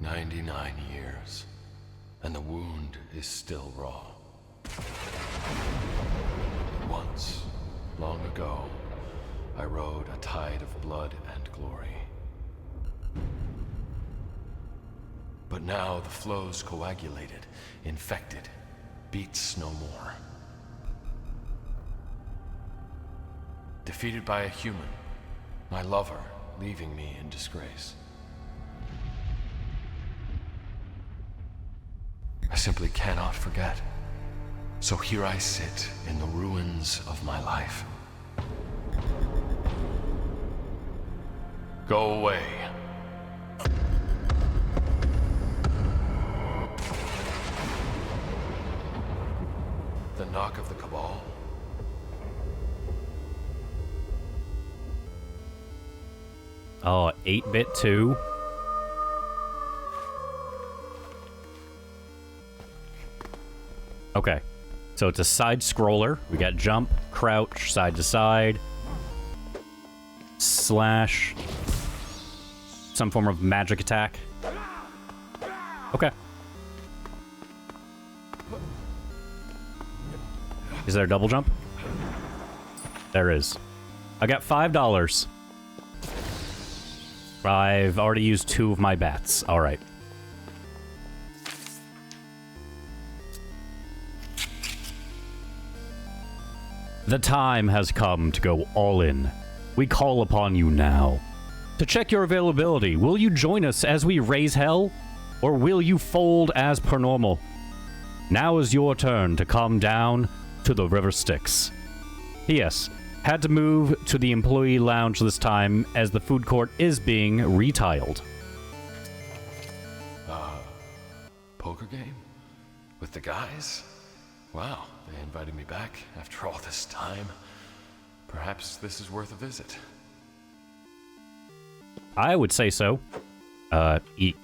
99 years, and the wound is still raw. Once, long ago, I rode a tide of blood and glory. But now the flow's coagulated, infected, beats no more. Defeated by a human, my lover leaving me in disgrace. I simply cannot forget. So here I sit in the ruins of my life. Go away. The knock of the Cabal. Oh, 8-bit too. Okay. So it's a side scroller. We got jump, crouch, side to side, slash, some form of magic attack. Okay. Is there a double jump? There is. I got $5. I've already used 2 of my bats. All right. The time has come to go all in. We call upon you now. To check your availability, will you join us as we raise hell? Or will you fold as per normal? Now is your turn to come down to the River Styx. P.S. Had to move to the employee lounge this time as the food court is being retiled. Poker game? With the guys? Wow, they invited me back after all this time. Perhaps this is worth a visit. I would say so. E.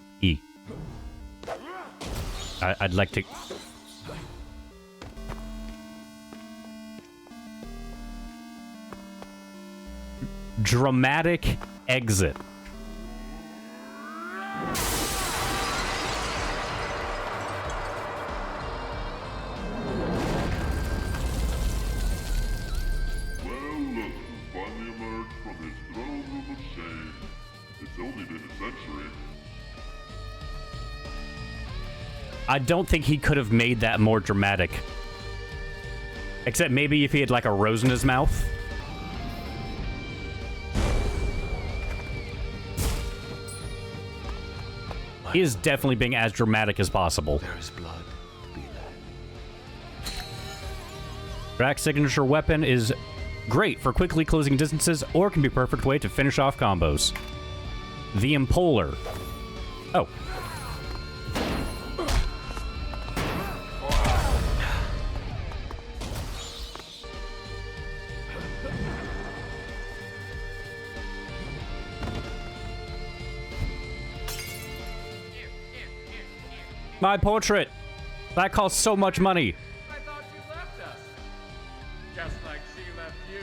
I'd like to... Dramatic exit. I don't think he could have made that more dramatic. Except maybe if he had like a rose in his mouth. He is definitely being as dramatic as possible. There is blood. Be that. Drax's signature weapon is great for quickly closing distances or can be a perfect way to finish off combos. The Impoler. Oh. My portrait! That costs so much money. I thought you left us. Just like she left you.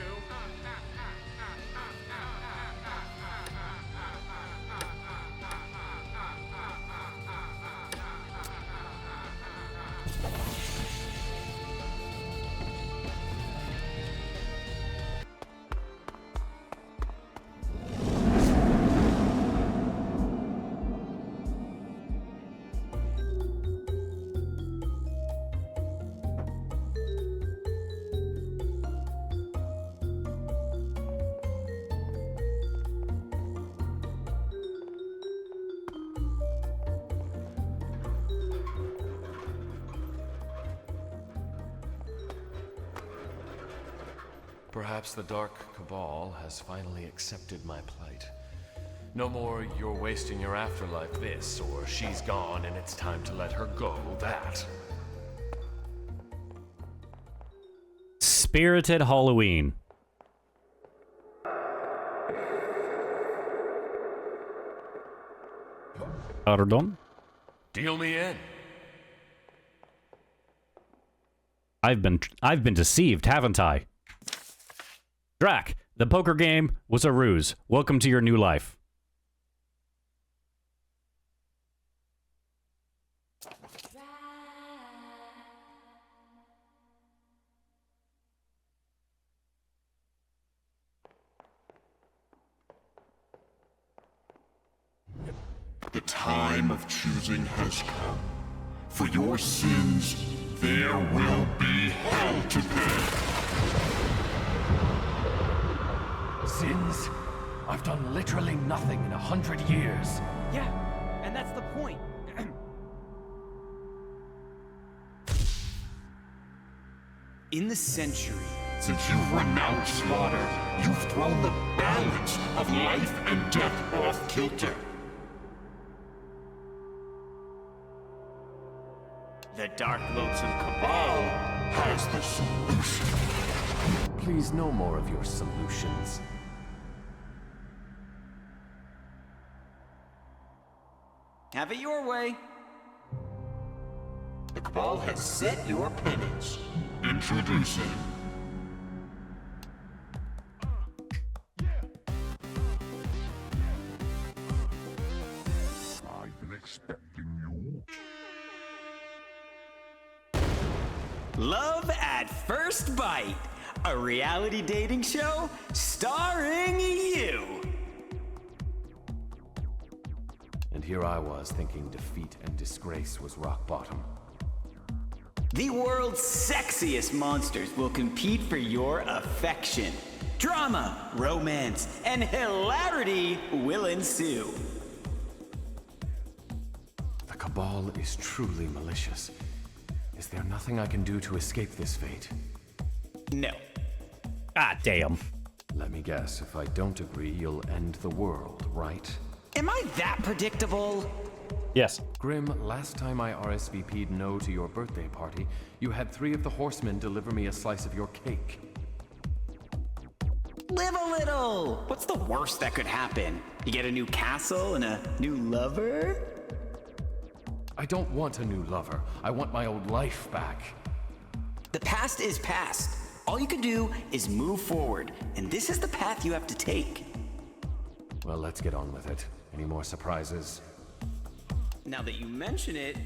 Perhaps the Dark Cabal has finally accepted my plight. No more you're wasting your afterlife this, or she's gone and it's time to let her go that. Spirited Halloween. Pardon? Deal me in. I've been deceived, haven't I? Drac, the poker game was a ruse. Welcome to your new life. time of choosing has come. For your sins, there will be hell to pay. Sins? I've done literally nothing in 100 years. Yeah, and that's the point. In the century, Since you've renounced slaughter, you've thrown the balance of life and death off kilter. the Dark Loathsome Cabal Has the solution. Please, no more of your solutions. have it your way. The Cabal has set your penance. Introducing I've been expecting you. Love at First Bite, a reality dating show starring you. And here I was thinking defeat and disgrace was rock bottom. The world's sexiest monsters will compete for your affection. Drama, romance, and hilarity will ensue. The Cabal is truly malicious. Is there nothing I can do to escape this fate? No. Ah, damn. Let me guess, if I don't agree, you'll end the world, right? Am I that predictable? Yes. Grim, last time I RSVP'd no to your birthday party, you had 3 of the horsemen deliver me a slice of your cake. Live a little. What's the worst that could happen? You get a new castle and a new lover? I don't want a new lover. I want my old life back. The past is past. All you can do is move forward, and this is the path you have to take. Well, let's get on with it. Any more surprises? Now that you mention it,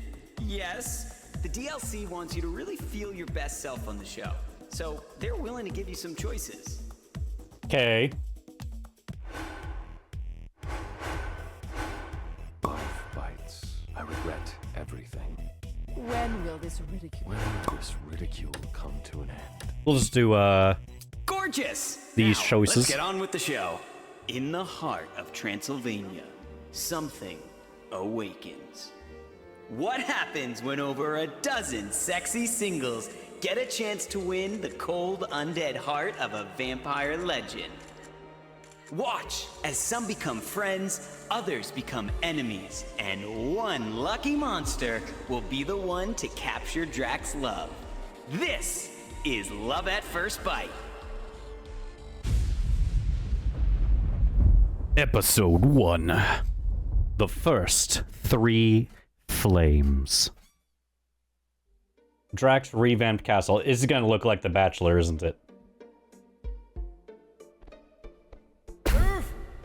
yes, the DLC wants you to really feel your best self on the show. So they're willing to give you some choices. Okay. Life bites. I regret everything. When will this ridicule? When will this ridicule come to an end? We'll just do, Gorgeous! These Now, choices. Let's get on with the show. In the heart of Transylvania, something awakens. What happens when over a dozen sexy singles get a chance to win the cold, undead heart of a vampire legend? Watch as some become friends, others become enemies, and one lucky monster will be the one to capture Drax's love. This is Love at First Bite. Episode 1. The first 3 flames. Drax revamped castle. This is gonna look like The Bachelor, isn't it?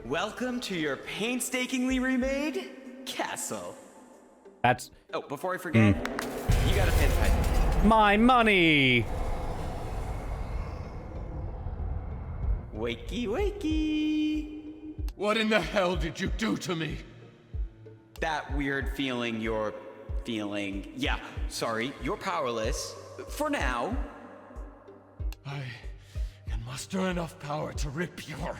Welcome to your painstakingly remade castle. That's Oh, before I forget, you got a pin fight. my money! Wakey, wakey. What in the hell did you do to me? That weird feeling you're feeling. Yeah, sorry, you're powerless. For now. I can muster enough power to rip your...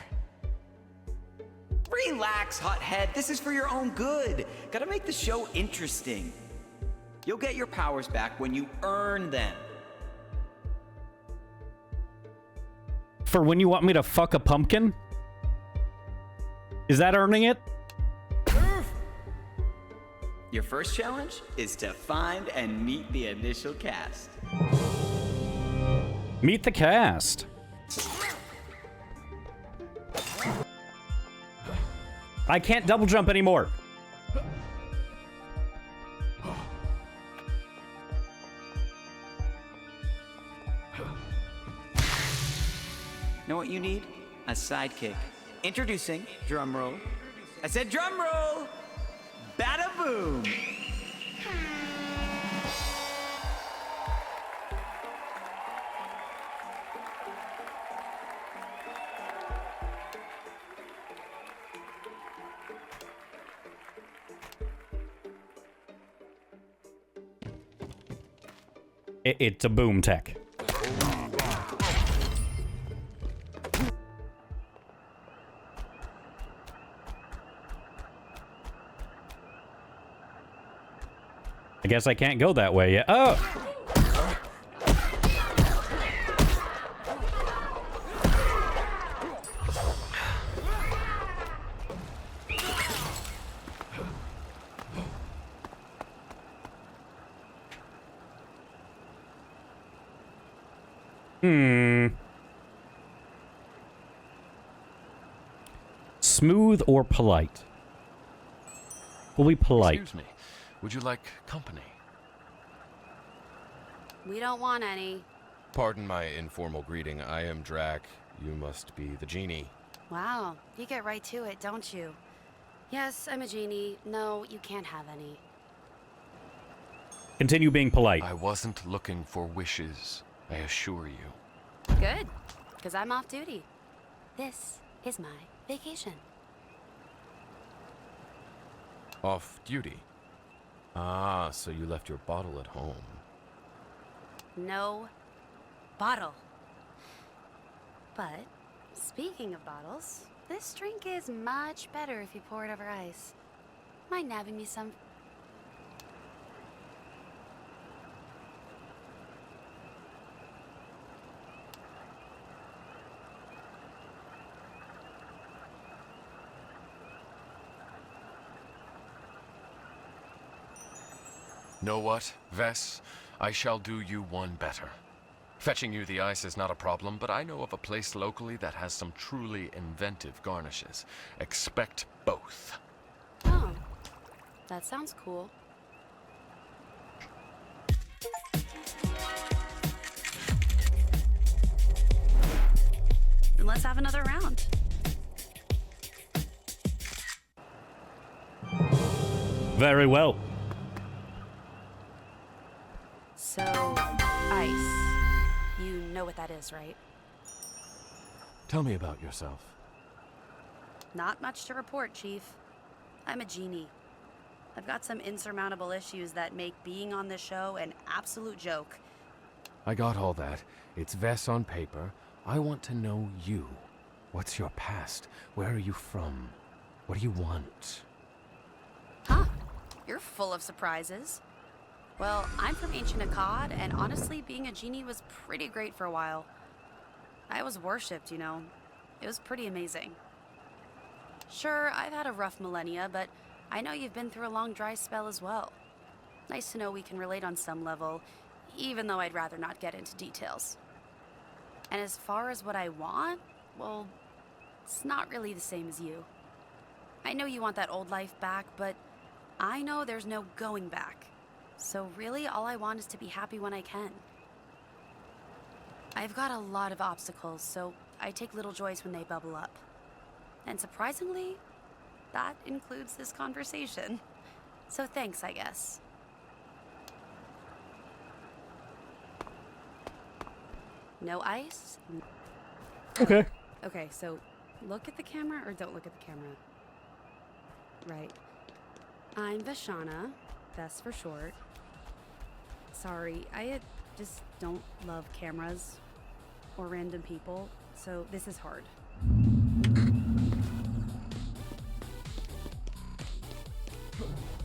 Relax, hothead. This is for your own good. Gotta make the show interesting. You'll get your powers back when you earn them. For when you want me to fuck a pumpkin? Is that earning it? Your first challenge is to find and meet the initial cast. Meet the cast. I can't double jump anymore. Know what you need? A sidekick. Introducing, drumroll. I said drumroll! Bada boom! It's a boom tech. I guess I can't go that way yet. Oh! Smooth or polite? We'll be polite. Excuse me. Would you like company? We don't want any. Pardon my informal greeting. I am Drac. You must be the genie. Wow, you get right to it, don't you? Yes, I'm a genie. No, you can't have any. Continue being polite. I wasn't looking for wishes, I assure you. Good, because I'm off duty. This is my vacation. Off duty. Ah, so you left your bottle at home. No bottle. But, speaking of bottles, this drink is much better if you pour it over ice. Mind nabbing me some? Know what, Vess? I shall do you one better. Fetching you the ice is not a problem, but I know of a place locally that has some truly inventive garnishes. Expect both. Oh, that sounds cool. Then let's have another round. Very well. So, ice. You know what that is, right? Tell me about yourself. Not much to report, Chief. I'm a genie. I've got some insurmountable issues that make being on this show an absolute joke. I got all that. It's Vess on paper. I want to know you. What's your past? Where are you from? What do you want? Huh? You're full of surprises. Well, I'm from ancient Akkad, and honestly, being a genie was pretty great for a while. I was worshipped, you know. It was pretty amazing. Sure, I've had a rough millennia, but I know you've been through a long dry spell as well. Nice to know we can relate on some level, even though I'd rather not get into details. And as far as what I want, well, it's not really the same as you. I know you want that old life back, but I know there's no going back. So really, all I want is to be happy when I can. I've got a lot of obstacles, so I take little joys when they bubble up. And surprisingly, that includes this conversation. So thanks, I guess. No ice? Okay. Okay, so look at the camera or don't look at the camera. Right. I'm Vashana, that's for short. Sorry, I just don't love cameras or random people, so this is hard.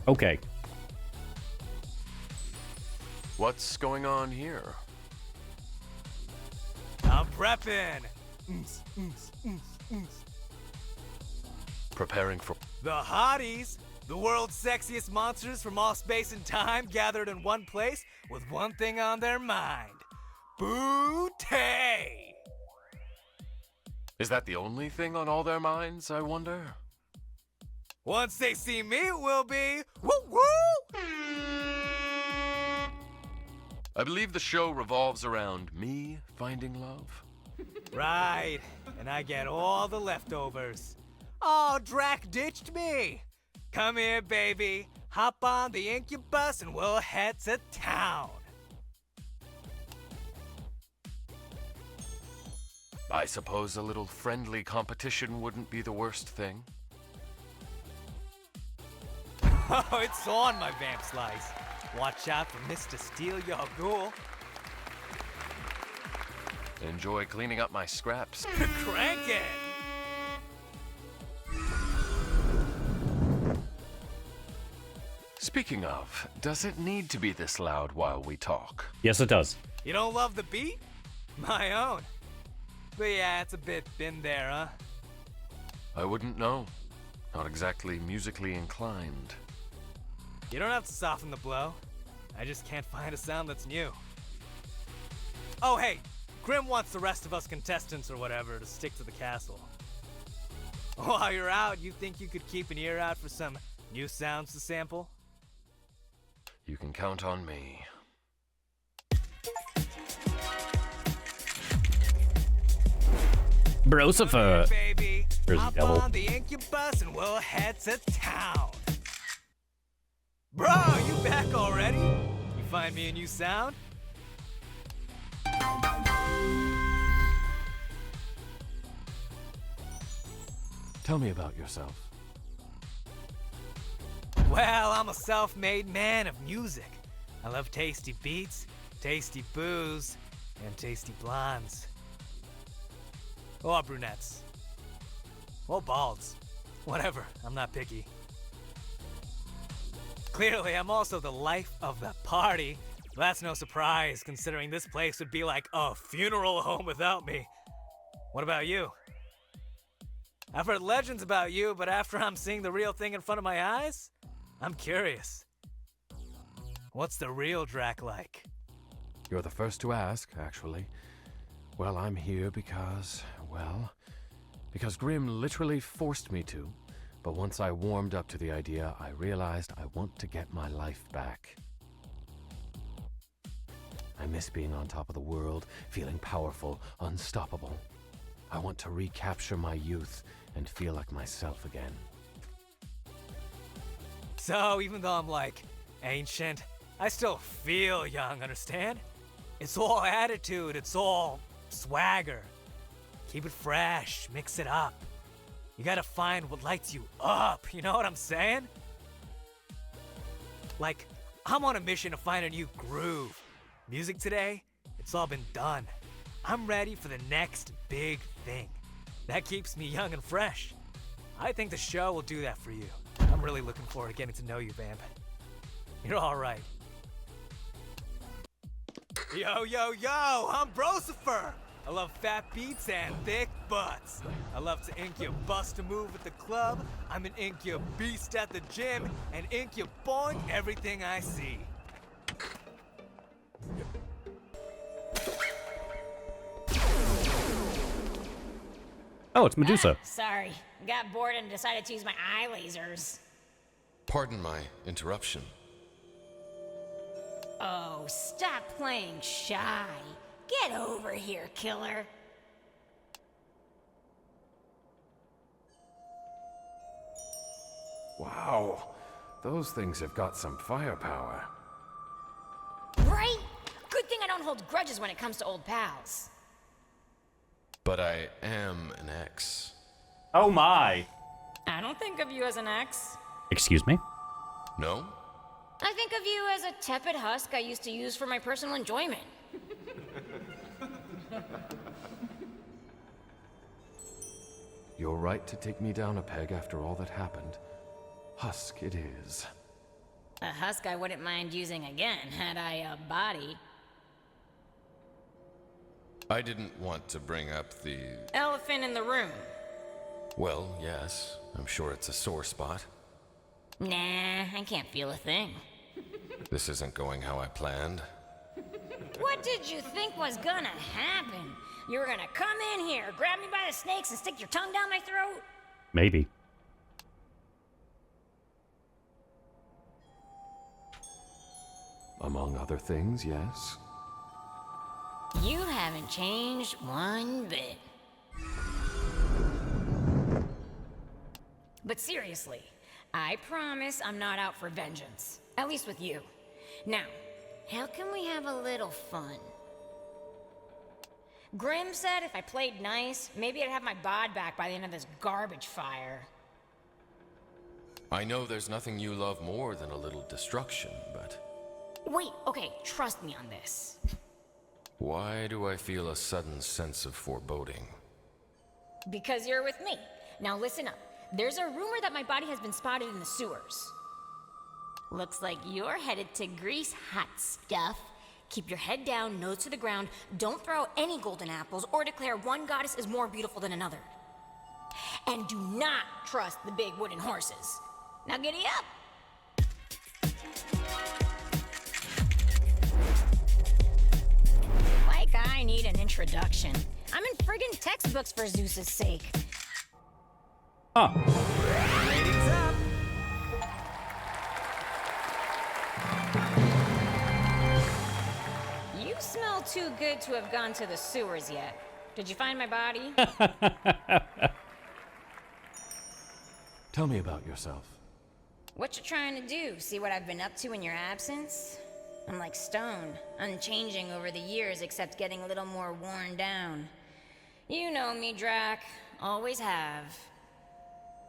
Okay. What's going on here? I'm prepping. Preparing for... The hotties, the world's sexiest monsters from all space and time gathered in one place with one thing on their mind. Booty! Is that the only thing on all their minds, I wonder? Once they see me, it will be woo woo! I believe the show revolves around me finding love. Right, and I get all the leftovers. Oh, Drac ditched me. Come here, baby. Hop on the incubus and we'll head to town. I suppose a little friendly competition wouldn't be the worst thing. Oh, it's on, my vamp slice. Watch out for Mr. Steal Your Ghoul. Enjoy cleaning up my scraps. Crank it! Speaking of, does it need to be this loud while we talk? Yes, it does. You don't love the beat? My own. But yeah, it's a bit thin there, huh? I wouldn't know. Not exactly musically inclined. You don't have to soften the blow. I just can't find a sound that's new. Oh, hey, Grim wants the rest of us contestants or whatever to stick to the castle. While you're out, you think you could keep an ear out for some new sounds to sample? You can count on me. Brosifer. Baby, There's hop devil. on the incubus and we'll head to town. Bro, you back already? You find me a new sound? Tell me about yourself. Well, I'm a self-made man of music. I love tasty beats, tasty booze, and tasty blondes. Or brunettes. Or balds. Whatever, I'm not picky. Clearly, I'm also the life of the party. That's no surprise, considering this place would be like a funeral home without me. What about you? I've heard legends about you, but after I'm seeing the real thing in front of my eyes, I'm curious. What's the real Drac like? You're the first to ask, actually. Well, I'm here because Grim literally forced me to. But once I warmed up to the idea, I realized I want to get my life back. I miss being on top of the world, feeling powerful, unstoppable. I want to recapture my youth and feel like myself again. So, even though I'm like ancient, I still feel young, understand? It's all attitude, it's all swagger. Keep it fresh, mix it up. You gotta find what lights you up, you know what I'm saying? Like, I'm on a mission to find a new groove. Music today, it's all been done. I'm ready for the next big thing. That keeps me young and fresh. I think the show will do that for you. I'm really looking forward to getting to know you, Vamp. You're alright. Yo, yo, yo, I'm Brosifer! I love fat beats and thick butts. I love to ink your bust a move at the club. I'm an ink your beast at the gym, and ink your boing everything I see. Oh, it's Medusa. Sorry, got bored and decided to use my eye lasers. Pardon my interruption. Oh, stop playing shy. Get over here, killer. Wow, those things have got some firepower. Right? Good thing I don't hold grudges when it comes to old pals. But I am an ex. Oh my. I don't think of you as an ex. Excuse me? No? I think of you as a tepid husk I used to use for my personal enjoyment. You're right to take me down a peg after all that happened. Husk it is. A husk I wouldn't mind using again, had I a body. I didn't want to bring up the... Elephant in the room. Well, yes. I'm sure it's a sore spot. Nah, I can't feel a thing. This isn't going how I planned. What did you think was gonna happen? You were gonna come in here, grab me by the snakes, and stick your tongue down my throat? Maybe. Among other things, yes. You haven't changed one bit. But seriously, I promise I'm not out for vengeance. At least with you. Now, how can we have a little fun? Grim said if I played nice, maybe I'd have my bod back by the end of this garbage fire. I know there's nothing you love more than a little destruction, but... Wait, okay, trust me on this. Why do I feel a sudden sense of foreboding? Because you're with me. Now listen up. There's a rumor that my body has been spotted in the sewers. Looks like you're headed to Greece, hot stuff. Keep your head down, nose to the ground. Don't throw any golden apples or declare one goddess is more beautiful than another. And do not trust the big wooden horses. Now giddy up. Like I need an introduction. I'm in friggin' textbooks for Zeus's sake. Huh. Ratings up. You smell too good to have gone to the sewers yet. Did you find my body? Tell me about yourself. What you trying to do? See what I've been up to in your absence? I'm like stone, unchanging over the years except getting a little more worn down. You know me, Drac. Always have.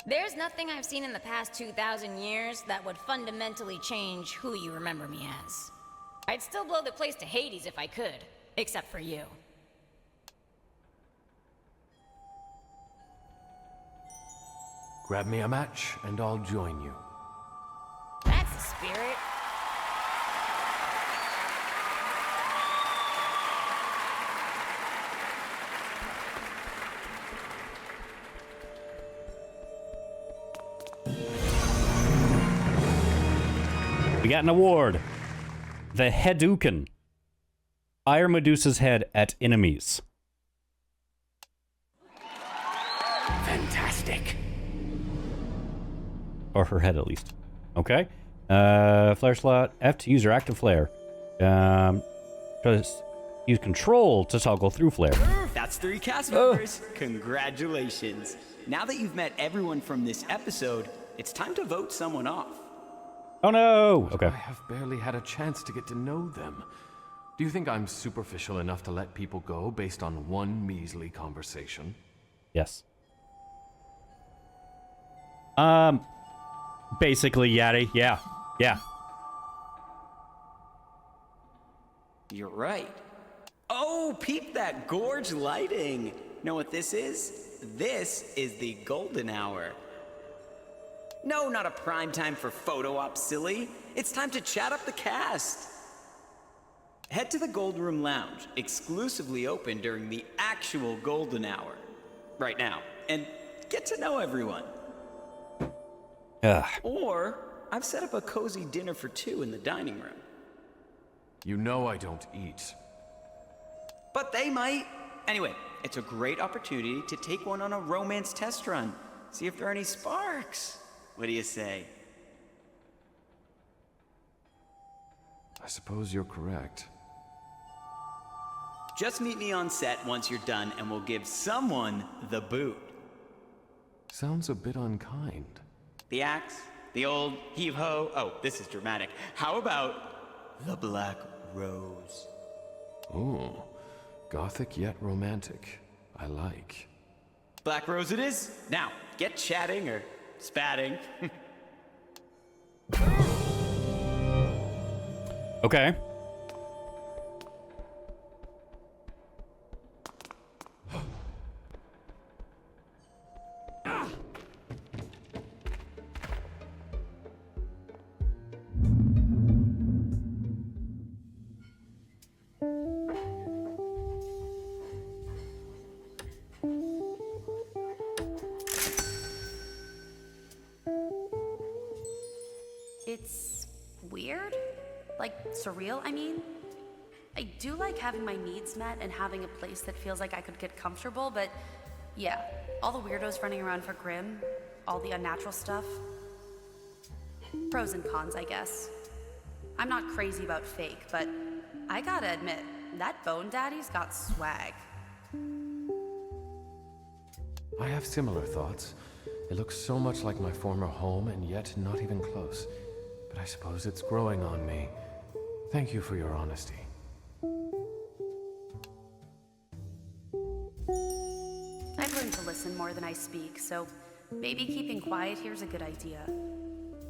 There's nothing I've seen in the past 2,000 years that would fundamentally change who you remember me as. I'd still blow the place to Hades if I could, except for you. Grab me a match, and I'll join you. That's the spirit. We got an award. The Hadouken. Fire Medusa's head at enemies. Fantastic. Or her head, at least. Okay. Flare slot. F to use your active flare. Just use control to toggle through flare. That's 3 cast members. Congratulations. Now that you've met everyone from this episode, it's time to vote someone off. Oh no! Okay. I have barely had a chance to get to know them. Do you think I'm superficial enough to let people go based on one measly conversation? Yes. Basically, Yaddy. Yeah. Yeah. You're right. Oh, peep that gorge lighting. Know what this is? This is the golden hour. No, not a prime time for photo ops, silly. It's time to chat up the cast. Head to the Golden Room Lounge, exclusively open during the actual golden hour. Right now. And get to know everyone. Ugh. Or, I've set up a cozy dinner for 2 in the dining room. You know I don't eat. But they might. Anyway, it's a great opportunity to take one on a romance test run. See if there are any sparks. What do you say? I suppose you're correct. Just meet me on set once you're done and we'll give someone the boot. Sounds a bit unkind. The axe, the old heave-ho. Oh, this is dramatic. How about the Black Rose? Ooh, gothic yet romantic. I like. Black Rose it is. Now, get chatting or spatting. Okay. It's weird. Like, surreal, I mean. I do like having my needs met and having a place that feels like I could get comfortable, but yeah, all the weirdos running around for Grimm, all the unnatural stuff. Pros and cons, I guess. I'm not crazy about fake, but I gotta admit, that Bone Daddy's got swag. I have similar thoughts. It looks so much like my former home and yet not even close. But I suppose it's growing on me. Thank you for your honesty. I've learned to listen more than I speak, so maybe keeping quiet here's a good idea.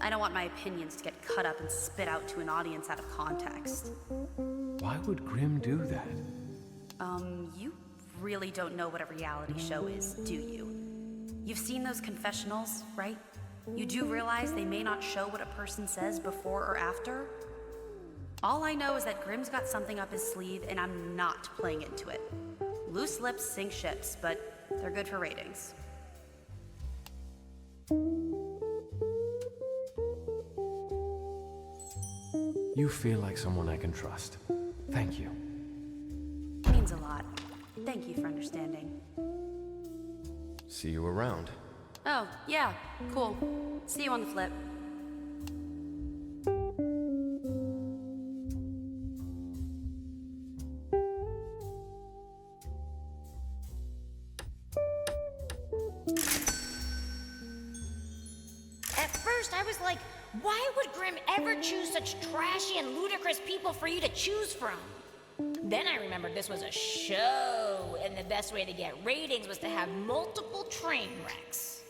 I don't want my opinions to get cut up and spit out to an audience out of context. Why would Grimm do that? You really don't know what a reality show is, do you? You've seen those confessionals, right? You do realize they may not show what a person says before or after? All I know is that Grimm's got something up his sleeve, and I'm not playing into it. Loose lips sink ships, but they're good for ratings. You feel like someone I can trust. Thank you. Means a lot. Thank you for understanding. See you around. Oh, yeah, cool. See you on the flip. At first, I was like, why would Grimm ever choose such trashy and ludicrous people for you to choose from? Then I remembered this was a show, and the best way to get ratings was to have multiple train wrecks.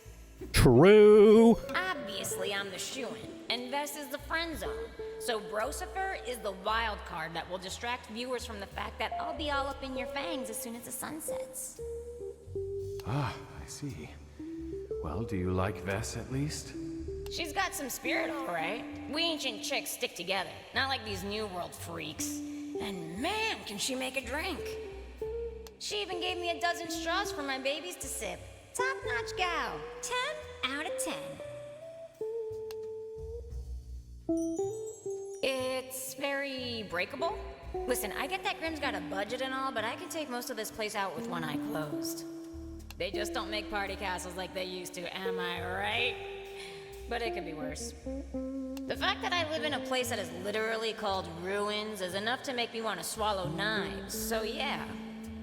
True. Obviously, I'm the shoo-in, and Vess is the friend zone. So Brosifer is the wild card that will distract viewers from the fact that I'll be all up in your fangs as soon as the sun sets. Ah, I see. Well, do you like Vess at least? She's got some spirit, all right. We ancient chicks stick together, not like these New World freaks. And man, can she make a drink. She even gave me a dozen straws for my babies to sip. Top-notch gal. 10 out of 10. It's very breakable. Listen, I get that Grimm's got a budget and all, but I can take most of this place out with one eye closed. They just don't make party castles like they used to, am I right? But it could be worse. The fact that I live in a place that is literally called ruins is enough to make me want to swallow knives. So yeah,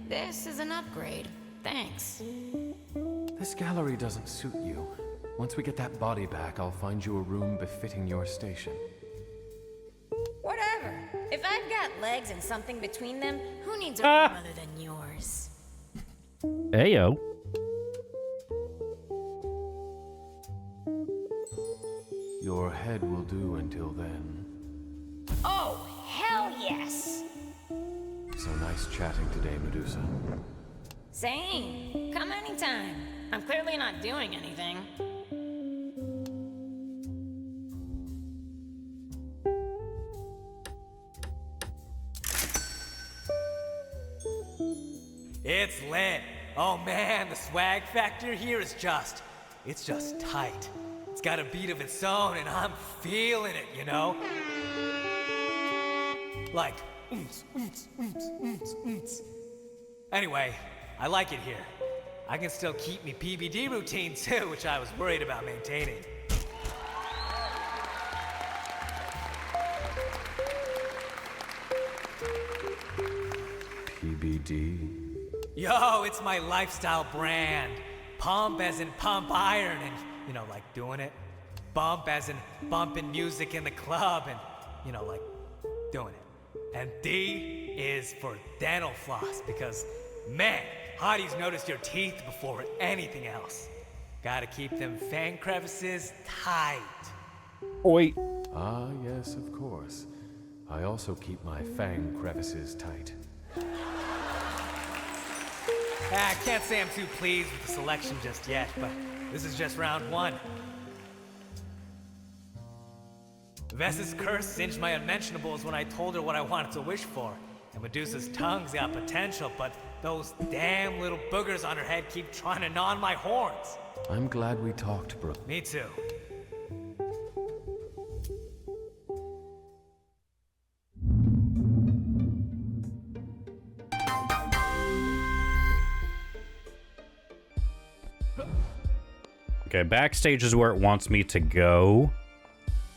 this is an upgrade. Thanks. This gallery doesn't suit you. Once we get that body back, I'll find you a room befitting your station. Whatever. If I've got legs and something between them, who needs a room other than yours? Ayo. Your head will do until then. Oh, hell yes! So nice chatting today, Medusa. Same. Come anytime. I'm clearly not doing anything. It's lit. Oh man, the swag factor here is it's just tight. It's got a beat of its own and I'm feeling it, you know? Like, oomps, oomps, oomps, oomps, oomps. Anyway, I like it here. I can still keep me PBD routine too, which I was worried about maintaining. PBD. Yo, it's my lifestyle brand. Pump as in pump iron and, you know, like doing it. Bump as in bumping music in the club and, you know, like doing it. And D is for dental floss because, man, hotties notice your teeth before anything else. Gotta keep them fang crevices tight. Oi. Ah, yes, of course. I also keep my fang crevices tight. I can't say I'm too pleased with the selection just yet, but this is just round one. Vess's curse singed my unmentionables when I told her what I wanted to wish for. And Medusa's tongue's got potential, but those damn little boogers on her head keep trying to gnaw on my horns. I'm glad we talked, Brooke. Me too. Okay, backstage is where it wants me to go.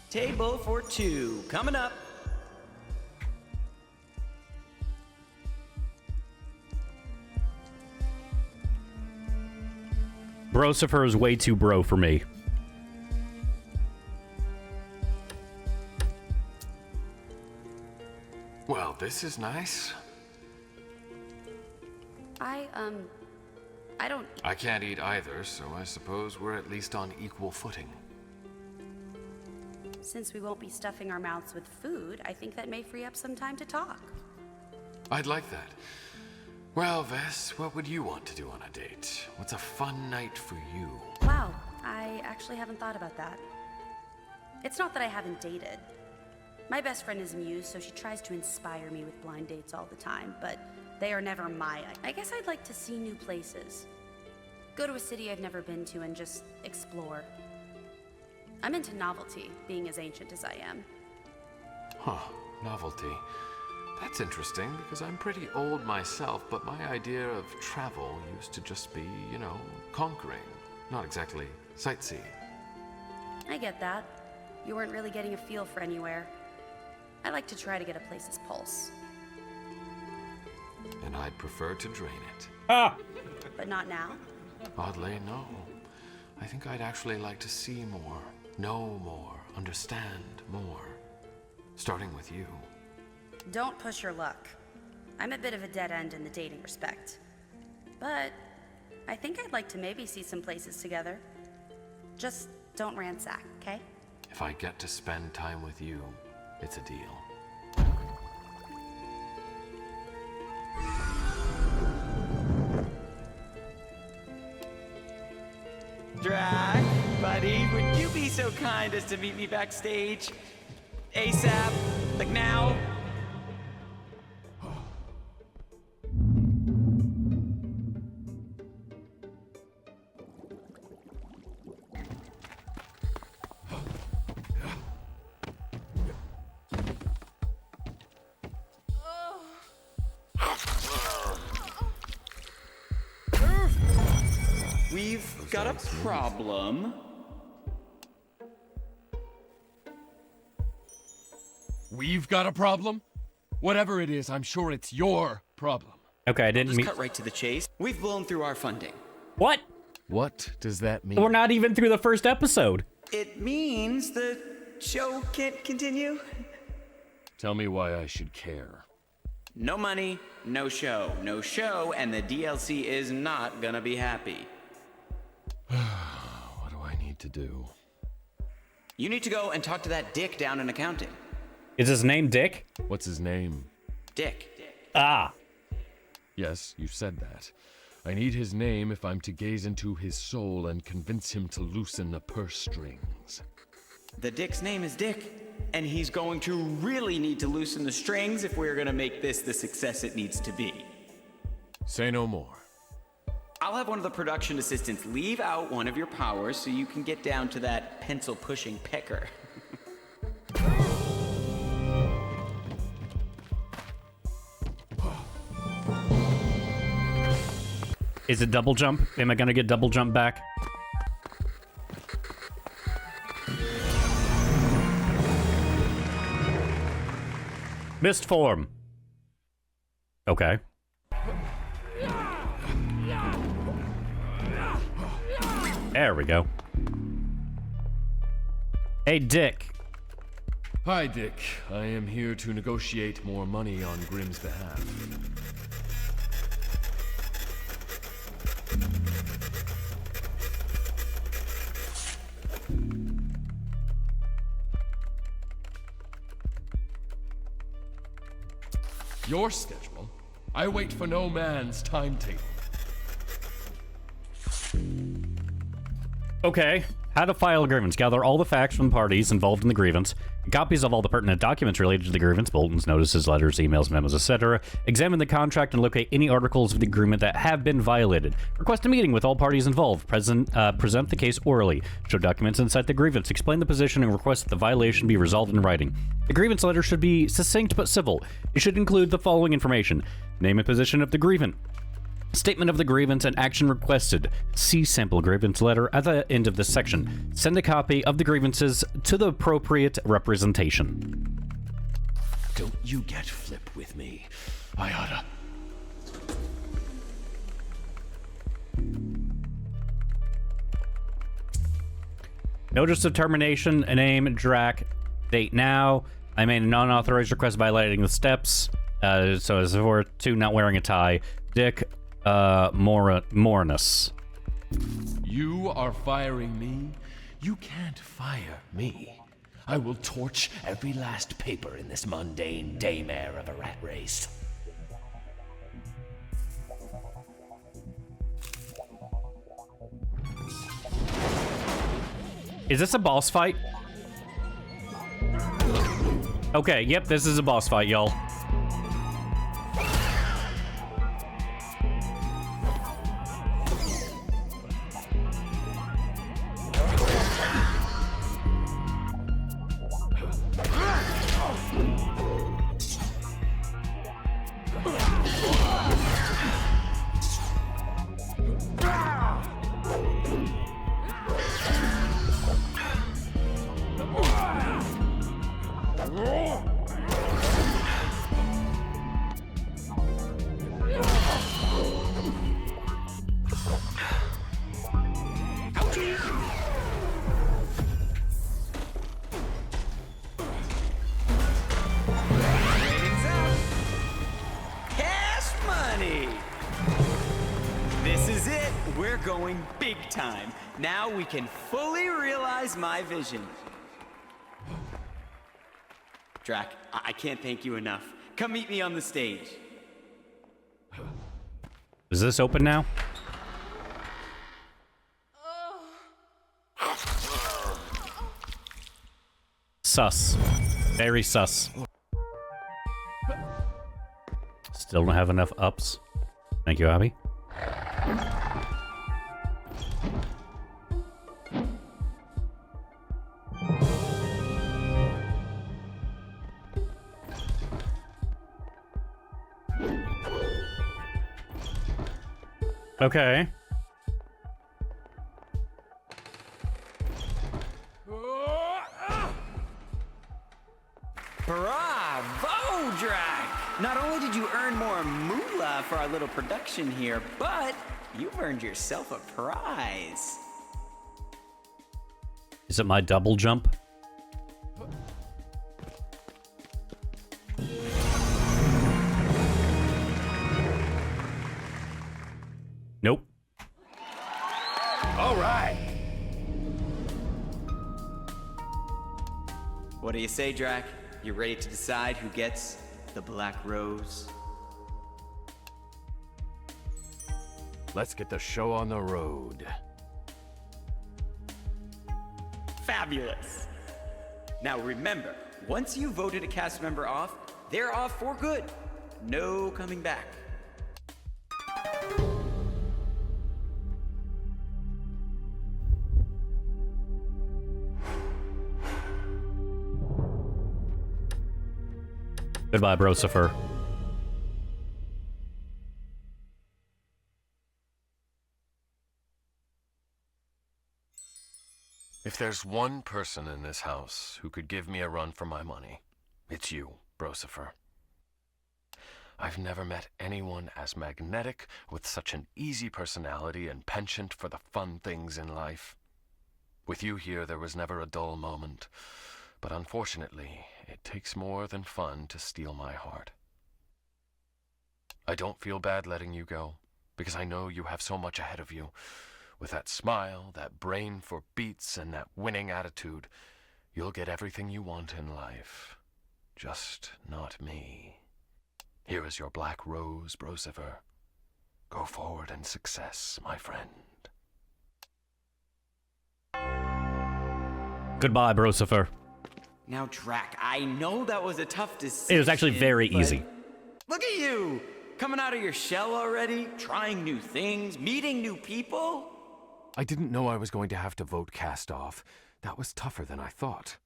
Table for two, coming up. Brosifer is way too bro for me. Well, this is nice. I don't... I can't eat either, so I suppose we're at least on equal footing. Since we won't be stuffing our mouths with food, I think that may free up some time to talk. I'd like that. Well, Vess, what would you want to do on a date? What's a fun night for you? Wow, I actually haven't thought about that. It's not that I haven't dated. My best friend is Muse, so she tries to inspire me with blind dates all the time, but they are never my. I guess I'd like to see new places. Go to a city I've never been to and just explore. I'm into novelty, being as ancient as I am. Huh, novelty. That's interesting, because I'm pretty old myself, but my idea of travel used to just be, conquering. Not exactly sightseeing. I get that. You weren't really getting a feel for anywhere. I like to try to get a place's pulse. And I'd prefer to drain it. But not now? Oddly, no. I think I'd actually like to see more, know more, understand more. Starting with you. Don't push your luck. I'm a bit of a dead end in the dating respect. But I think I'd like to maybe see some places together. Just don't ransack, okay? If I get to spend time with you, it's a deal. Drac, buddy, would you be so kind as to meet me backstage? ASAP, like now? We've got a problem. We've got a problem? Whatever it is, I'm sure it's your problem. Okay, I didn't Just mean... cut right to the chase. We've blown through our funding. What? What does that mean? We're not even through the first episode. It means the show can't continue. Tell me why I should care. No money, no show. No show, and the DLC is not gonna be happy. What do I need to do? You need to go and talk to that dick down in accounting. Is his name Dick? What's his name? Dick. Ah. Yes, you said that. I need his name if I'm to gaze into his soul and convince him to loosen the purse strings. The dick's name is Dick, and he's going to really need to loosen the strings if we're gonna make this the success it needs to be. Say no more. I'll have one of the production assistants leave out one of your powers so you can get down to that pencil-pushing pecker. Is it double jump? Am I gonna get double jump back? Mist form. Okay. There we go. Hey, Dick. Hi, Dick. I am here to negotiate more money on Grimm's behalf. Your schedule? I wait for no man's timetable. Okay. How to file a grievance. Gather all the facts from the parties involved in the grievance. Copies of all the pertinent documents related to the grievance, bulletins, notices, letters, emails, memos, etc. Examine the contract and locate any articles of the agreement that have been violated. Request a meeting with all parties involved. Present the case orally. Show documents and cite the grievance. Explain the position and request that the violation be resolved in writing. The grievance letter should be succinct but civil. It should include the following information: name and position of the grievant, statement of the grievance and action requested. See sample grievance letter at the end of this section. Send a copy of the grievances to the appropriate representation. Don't you get flip with me. I oughta. Notice of termination, name, Drac, date now. I made a non-authorized request violating the steps. So as for 2, not wearing a tie. Dick, Morinus. You are firing me? You can't fire me. I will torch every last paper in this mundane daymare of a rat race. Is this a boss fight? Okay, yep, this is a boss fight, y'all. Ratings up. Cash money. This is it. We're going big time. Now we can fully realize my vision. Drac, I can't thank you enough. Come meet me on the stage. Is this open now? Sus. Very sus. Still don't have enough ups. Thank you, Abby. Okay. Bravo, Drac! Not only did you earn more moolah for our little production here, but you've earned yourself a prize. Is it my double jump? Nope. All right. What do you say, Drac? You ready to decide who gets the Black Rose? Let's get the show on the road. Fabulous! Now remember, once you voted a cast member off, they're off for good. No coming back. Goodbye, Brosifer. If there's one person in this house who could give me a run for my money, it's you, Brosifer. I've never met anyone as magnetic, with such an easy personality and penchant for the fun things in life. With you here, there was never a dull moment, but unfortunately, it takes more than fun to steal my heart. I don't feel bad letting you go, because I know you have so much ahead of you. With that smile, that brain for beats, and that winning attitude, you'll get everything you want in life. Just not me. Here is your Black Rose, Brosifer. Go forward in success, my friend. Goodbye, Brosifer. Now, Drac, I know that was a tough decision. It was actually very but easy. Look at you! Coming out of your shell already, trying new things, meeting new people. I didn't know I was going to have to vote cast off. That was tougher than I thought.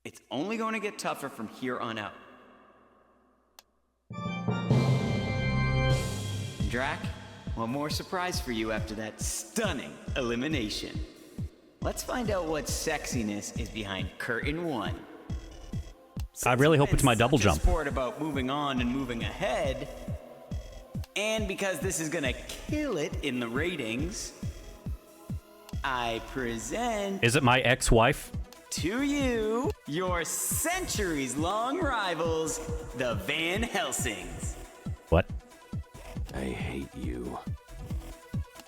It's only going to get tougher from here on out. Drac, one more surprise for you after that stunning elimination. Let's find out what sexiness is behind curtain one. I really hope it's my double jump. Sport about moving on and moving ahead, and because this is gonna kill it in the ratings, I present. Is it my ex-wife? To you, your centuries-long rivals, the Van Helsings. What? I hate you.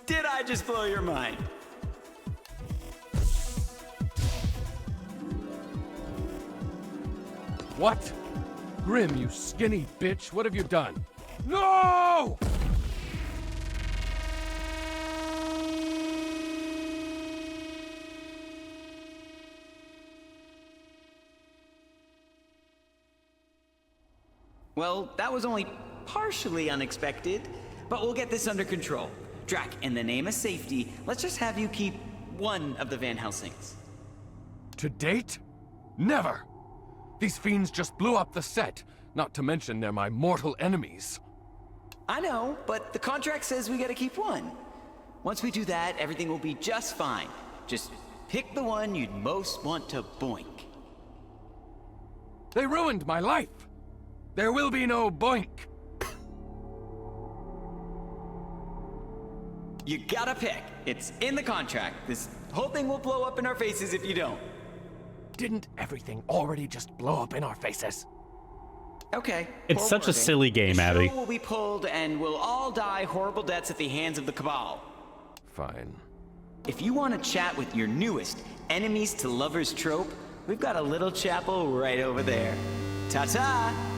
Did I just blow your mind? What? Grim, you skinny bitch, what have you done? No! Well, that was only partially unexpected, but we'll get this under control. Drac, in the name of safety, let's just have you keep one of the Van Helsings. To date? Never! These fiends just blew up the set, not to mention they're my mortal enemies. I know, but the contract says we gotta keep one. Once we do that, everything will be just fine. Just pick the one you'd most want to boink. They ruined my life! There will be no boink! You gotta pick. It's in the contract. This whole thing will blow up in our faces if you don't. Didn't everything already just blow up in our faces? Okay. It's poor such a wording. silly game, the Abby. show will be pulled and we'll all die horrible deaths at the hands of the Cabal. Fine. If you want to chat with your newest enemies to lovers trope, we've got a little chapel right over there. Ta-ta!